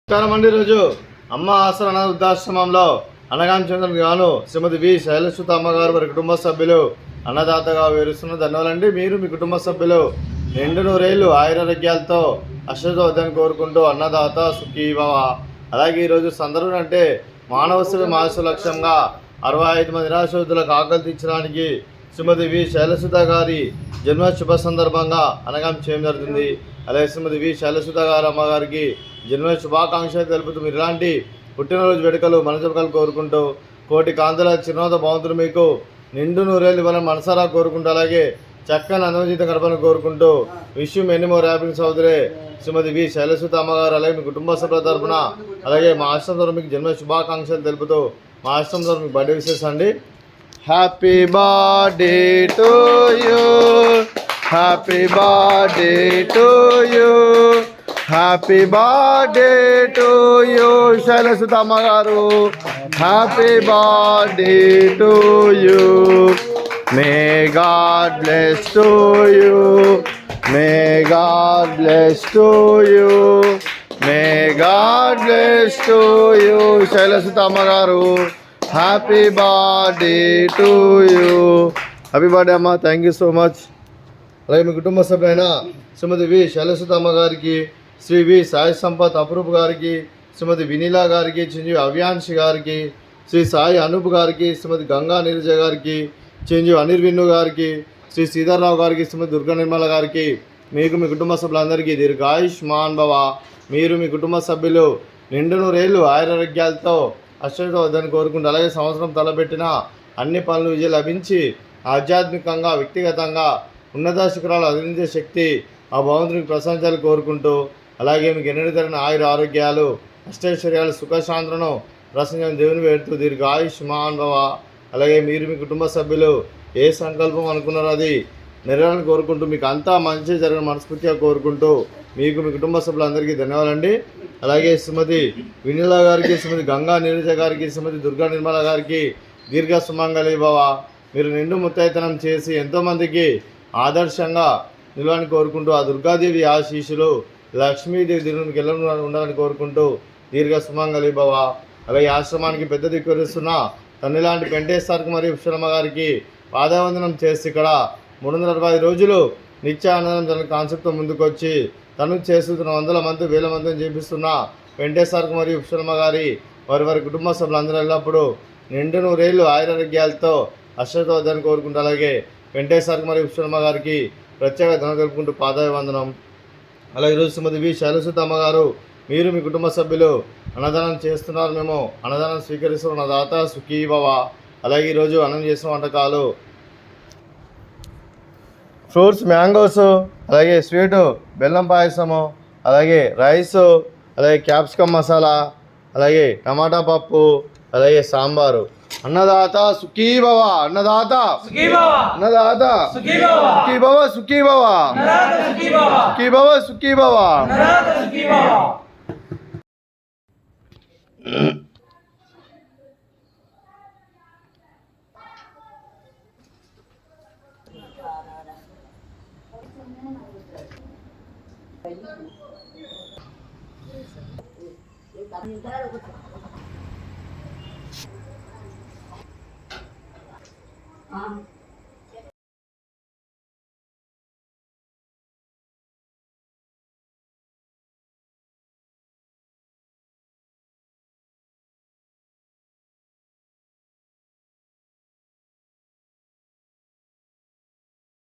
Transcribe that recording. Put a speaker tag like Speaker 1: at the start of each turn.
Speaker 1: నమస్కారం అండి. రోజు అమ్మ ఆసరణ వృద్ధాశ్రమంలో అన్నగాని చెందిన గాను శ్రీమతి వి శైలసుత అమ్మగారు వారి కుటుంబ సభ్యులు అన్నదాతగా వివరిస్తున్న ధన్యవాదాలండి. మీరు మీ కుటుంబ సభ్యులు నిండు నూరేళ్లు ఆయురారోగ్యాలతో అష్టదోద్దని కోరుకుంటూ అన్నదాత సుఖీభవ. అలాగే ఈరోజు సందర్భం అంటే మానవ సేవ మానవ లక్ష్యంగా 65 మంది నిరాశ్రితులకు ఆకలి తీర్చడానికి శ్రీమతి వి శైలసుత గారి జన్మ శుభ సందర్భంగా అనగాం చేయడం జరుగుతుంది. అలాగే శ్రీమతి వి శైలసుత గారు అమ్మగారికి జన్మ శుభాకాంక్షలు తెలుపుతూ మీరు ఇలాంటి పుట్టినరోజు వేడుకలు మనసుకలు కోరుకుంటూ కోటి కాంతుల చిరునవ్వుతో బాగుంటుంది మీకు నిండు నూరేళ్ళు ఇవ్వాలని మనసారా కోరుకుంటూ అలాగే చక్కని అనుభవజీతం గడపని కోరుకుంటూ విషయం ఎన్ని మోర్ హ్యాపీనెస్ అవుతురే శ్రీమతి వి శైలసుత అమ్మగారు అలాగే మీ కుటుంబ సభ్యుల తరఫున అలాగే మా ఆశ్రమం తరఫున మీకు జన్మ శుభాకాంక్షలు తెలుపుతూ మా ఆశ్రమం తరఫున మీకు బర్త్డే విషెస్ అండి. Happy birthday to you, happy birthday to you, happy birthday to you Shailasuta అమ్మగారు. Happy birthday to you. May God bless to you, may God bless to you, may God bless to you Shailasuta అమ్మగారు. Happy birthday to you. Happy birthday అమ్మ. Thank you so much. అలాగే మీ కుటుంబ సభ్యులైన శ్రీమతి వి శైలసుత అమ్మగారికి, శ్రీ వి సాయి సంపత్ అప్రూప్ గారికి, శ్రీమతి వినీలా గారికి, చిరంజీవి అవ్యాంశి గారికి, శ్రీ సాయి అనూప్ గారికి, శ్రీమతి గంగా నీరజ గారికి, చిరంజీవి అనిర్విన్ను గారికి, శ్రీ సీతారావు గారికి, శ్రీమతి దుర్గా నిర్మల గారికి, మీకు మీ కుటుంబ సభ్యులందరికీ దీర్ఘాయుష్మాన్ భవ. మీరు మీ కుటుంబ సభ్యులు నిండు నూరేళ్ళు ఆయురారోగ్యాలతో అశ్వతో వద్దని కోరుకుంటూ అలాగే సంవత్సరం తలపెట్టిన అన్ని పనులు విజయం లభించి ఆధ్యాత్మికంగా వ్యక్తిగతంగా ఉన్నత శిఖరాలు అధిరించే శక్తి ఆ భగవంతునికి ప్రశంసాలు కోరుకుంటూ అలాగే మీకు ఎన్నడూ తరిగిన ఆయుర ఆరోగ్యాలు అష్టైశ్వర్యాలు సుఖశాంతులను ప్రశంసన దేవుని వేడుతూ దీర్ఘాయుష్మాన్ భవ. అలాగే మీరు మీ కుటుంబ సభ్యులు ఏ సంకల్పం అనుకున్నారో అది నెరవేరాలని కోరుకుంటూ మీకు అంతా మంచి జరిగిన మనస్ఫూర్తిగా కోరుకుంటూ మీకు మీ కుటుంబ సభ్యులందరికీ ధన్యవాదాలండి. అలాగే శ్రీమతి వినీలా గారికి, శ్రీమతి గంగా నీరజ గారికి, శ్రీమతి దుర్గా నిర్మల గారికి దీర్ఘ సుమంగళి భవ. మీరు నిండు ముత్తైతనం చేసి ఎంతోమందికి ఆదర్శంగా నిలవాలని కోరుకుంటూ ఆ దుర్గాదేవి ఆశీస్సులు లక్ష్మీదేవి దీనికి ఎలా ఉండాలని కోరుకుంటూ దీర్ఘ సుమంగళి భవ. అలాగే ఆశ్రమానికి పెద్ద దిక్కురిస్తున్న తన్నిలాంటి వెంకటేశ్వరకు మరియు విశ్వరమ్మ గారికి పాదవందనం చేసి ఇక్కడ 365 రోజులు నిత్యానందం తన కాన్సెప్ట్తో ముందుకొచ్చి తను చేస్తున్న 100 మంది 1000 మందిని చేపిస్తున్న వెంకటేశ్వరకు మరియు విశ్వరమ్మ గారి వారి కుటుంబ సభ్యులందరూ ఎల్లప్పుడూ నిండు నూరేళ్ళు ఆయురారోగ్యాలతో అశ్వతో వద్దని కోరుకుంటూ అలాగే వెంకటేశ్వరకు మరియు విశ్వరమ్మ గారికి ప్రత్యేక ధనం తెలుపుకుంటూ పాదాభివందనం. అలాగే ఈరోజు శ్రీమతి వి శైలసుత అమ్మగారు మీరు మీ కుటుంబ సభ్యులు అన్నదానం చేస్తున్నారు, మేము అన్నదానం స్వీకరిస్తున్న అన్నదాత సుఖీభవ. అలాగే ఈరోజు అన్నం చేసిన వంటకాలు ఫ్రూట్స్ మ్యాంగోస్, అలాగే స్వీటు బెల్లం పాయసము, అలాగే రైసు, అలాగే క్యాప్సికమ్ మసాలా, అలాగే టమాటా పప్పు, అలాగే సాంబారు. అన్నదాత సుఖీభవ, అన్నదాత అన్నదాత సుఖీభవ, సుఖీభవ సుఖీభవ, సుఖీభవ.